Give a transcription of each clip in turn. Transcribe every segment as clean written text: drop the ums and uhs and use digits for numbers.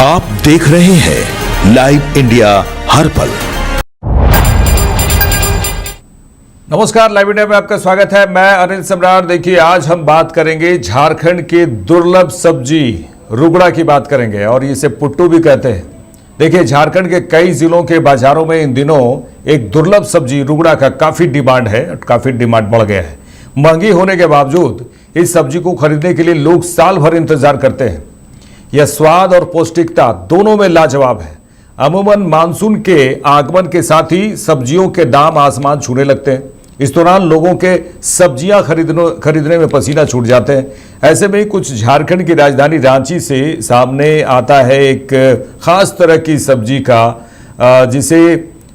आप देख रहे हैं लाइव इंडिया हर पल। नमस्कार, लाइव इंडिया में आपका स्वागत है। मैं अनिल सम्राट। देखिए, आज हम बात करेंगे झारखंड के दुर्लभ सब्जी रुगड़ा की बात करेंगे और इसे पुट्टू भी कहते हैं। देखिए, झारखंड के कई जिलों के बाजारों में इन दिनों एक दुर्लभ सब्जी रुगड़ा का काफी डिमांड है, काफी डिमांड बढ़ गया है। महंगी होने के बावजूद इस सब्जी को खरीदने के लिए लोग साल भर इंतजार करते हैं। यह स्वाद और पौष्टिकता दोनों में लाजवाब है। अमूमन मानसून के आगमन के साथ ही सब्जियों के दाम आसमान छूने लगते हैं। इस दौरान लोगों के सब्जियां खरीदने में पसीना छूट जाते हैं। ऐसे में कुछ झारखंड की राजधानी रांची से सामने आता है एक खास तरह की सब्जी का, जिसे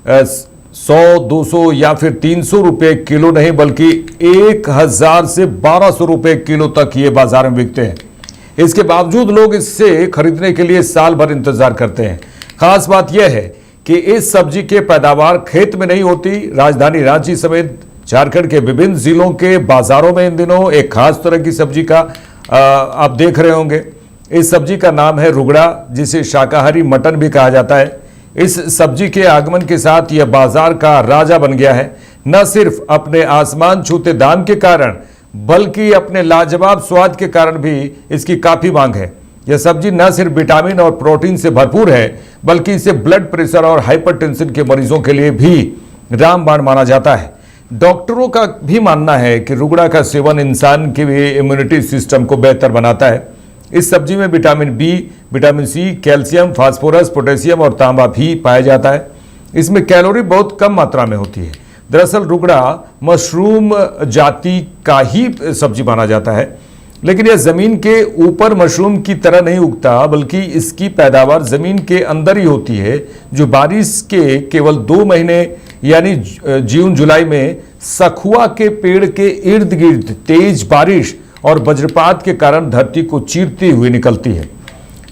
100, 200 या फिर 300 रुपये किलो नहीं बल्कि 1000 से 1200 रुपये किलो तक ये बाजार में बिकते हैं। इसके बावजूद लोग इससे खरीदने के लिए साल भर इंतजार करते हैं। खास बात यह है कि इस सब्जी के पैदावार खेत में नहीं होती। राजधानी रांची समेत झारखंड के विभिन्न जिलों के बाजारों में इन दिनों एक खास तरह की सब्जी का आप देख रहे होंगे। इस सब्जी का नाम है रुगड़ा, जिसे शाकाहारी मटन भी कहा जाता है। इस सब्जी के आगमन के साथ यह बाजार का राजा बन गया है, न सिर्फ अपने आसमान छूते दाम के कारण बल्कि अपने लाजवाब स्वाद के कारण भी इसकी काफी मांग है। यह सब्जी न सिर्फ विटामिन और प्रोटीन से भरपूर है बल्कि इसे ब्लड प्रेशर और हाइपरटेंशन के मरीजों के लिए भी रामबाण माना जाता है। डॉक्टरों का भी मानना है कि रुगड़ा का सेवन इंसान के इम्यूनिटी सिस्टम को बेहतर बनाता है। इस सब्जी में vitamin B, vitamin C, calcium, phosphorus, potassium और तांबा भी पाया जाता है। इसमें कैलोरी बहुत कम मात्रा में होती है। दरअसल रुगड़ा मशरूम जाति का ही सब्जी माना जाता है, लेकिन यह जमीन के ऊपर मशरूम की तरह नहीं उगता बल्कि इसकी पैदावार जमीन के अंदर ही होती है, जो बारिश के केवल 2 महीने यानी जून जुलाई में सखुआ के पेड़ के इर्द गिर्द तेज बारिश और वज्रपात के कारण धरती को चीरती हुई निकलती है।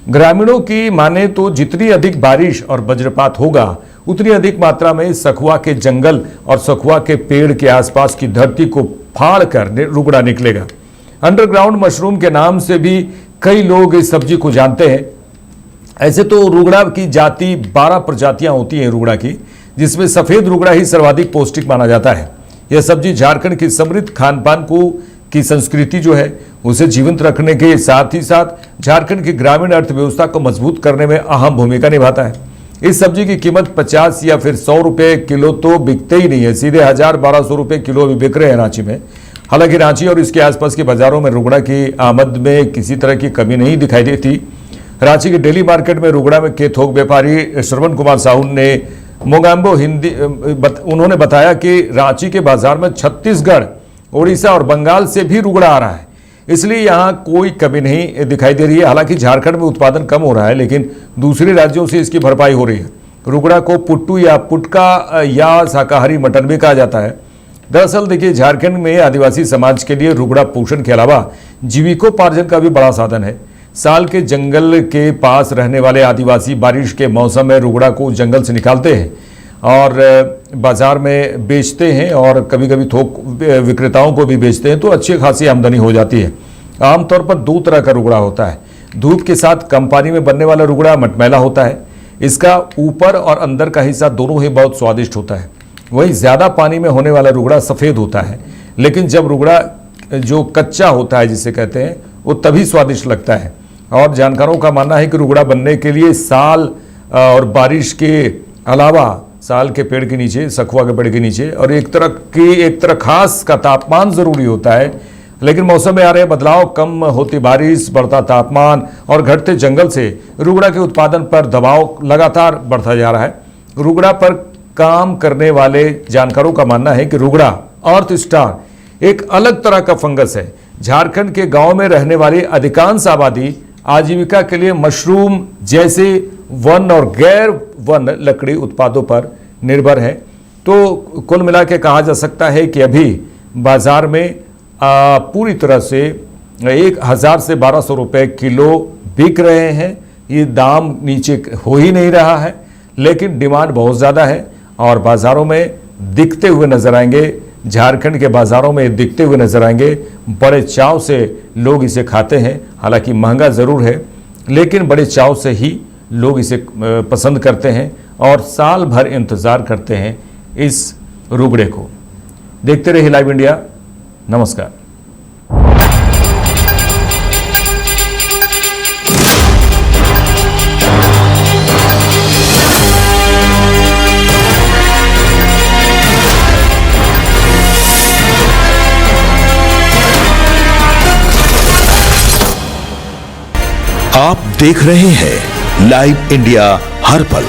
ग्रामीणों की माने तो जितनी अधिक बारिश और वज्रपात होगा उतनी अधिक मात्रा में सखुआ के जंगल और सखुआ के पेड़ के आसपास की धरती को फाड़ कर रुगड़ा निकलेगा। अंडरग्राउंड मशरूम के नाम से भी कई लोग इस सब्जी को जानते हैं। ऐसे तो रुगड़ा की जाति 12 प्रजातियां होती हैं रुगड़ा की, जिसमें सफेद रुगड़ा ही सर्वाधिक पौष्टिक माना जाता है। यह सब्जी झारखंड की समृद्ध खान पान की संस्कृति जो है उसे जीवंत रखने के साथ ही साथ झारखंड की ग्रामीण अर्थव्यवस्था को मजबूत करने में अहम भूमिका निभाता है। इस सब्जी की कीमत 50 या फिर 100 रुपये किलो तो बिकते ही नहीं है, सीधे 1000-1200 रुपये किलो भी बिक रहे हैं रांची में। हालांकि रांची और इसके आसपास के बाजारों में रुगड़ा की आमद में किसी तरह की कमी नहीं दिखाई देती। रांची के डेली मार्केट में रुगड़ा में के थोक व्यापारी श्रवण कुमार साहू ने मोगाम्बो उन्होंने बताया कि रांची के बाजार में छत्तीसगढ़, उड़ीसा और बंगाल से भी रुगड़ा आ रहा है, इसलिए यहाँ कोई कमी नहीं दिखाई दे रही है। हालांकि झारखंड में उत्पादन कम हो रहा है, लेकिन दूसरे राज्यों से इसकी भरपाई हो रही है। रुगड़ा को पुट्टू या पुटका या शाकाहारी मटन भी कहा जाता है। दरअसल देखिए, झारखंड में आदिवासी समाज के लिए रुगड़ा पोषण के अलावा जीविकोपार्जन का भी बड़ा साधन है। साल के जंगल के पास रहने वाले आदिवासी बारिश के मौसम में रुगड़ा को जंगल से निकालते हैं और बाजार में बेचते हैं और कभी कभी थोक विक्रेताओं को भी बेचते हैं, तो अच्छी खासी आमदनी हो जाती है। आमतौर पर 2 तरह का रुगड़ा होता है। दूध के साथ कम पानी में बनने वाला रुगड़ा मटमैला होता है। इसका ऊपर और अंदर का हिस्सा दोनों ही बहुत स्वादिष्ट होता है। वहीं ज़्यादा पानी में होने वाला रुगड़ा सफ़ेद होता है, लेकिन जब रुगड़ा जो कच्चा होता है जिसे कहते हैं, वो तभी स्वादिष्ट लगता है। और जानकारों का मानना है कि रुगड़ा बनने के लिए साल और बारिश के अलावा साल के पेड़ के नीचे, सखुआ के पेड़ के नीचे और एक तरह खास का तापमान ज़रूरी होता है। लेकिन मौसम में आ रहे बदलाव, कम होती बारिश, बढ़ता तापमान और घटते जंगल से रुगड़ा के उत्पादन पर दबाव लगातार बढ़ता जा रहा है। रुगड़ा पर काम करने वाले जानकारों का मानना है कि रुगड़ा अर्थ स्टार एक अलग तरह का फंगस है। झारखंड के गांव में रहने वाली अधिकांश आबादी आजीविका के लिए मशरूम जैसे वन और गैर वन लकड़ी उत्पादों पर निर्भर है। तो कुल मिला के कहा जा सकता है कि अभी बाजार में पूरी तरह से 1000 से 1200 रुपये किलो बिक रहे हैं। ये दाम नीचे हो ही नहीं रहा है, लेकिन डिमांड बहुत ज़्यादा है और बाज़ारों में दिखते हुए नजर आएंगे। झारखंड के बाज़ारों में दिखते हुए नजर आएंगे। बड़े चाव से लोग इसे खाते हैं। हालांकि महंगा ज़रूर है, लेकिन बड़े चाव से ही लोग इसे पसंद करते हैं और साल भर इंतज़ार करते हैं इस रुगड़े को। देखते रहिए लाइव इंडिया। नमस्कार। आप देख रहे हैं लाइव इंडिया हर पल।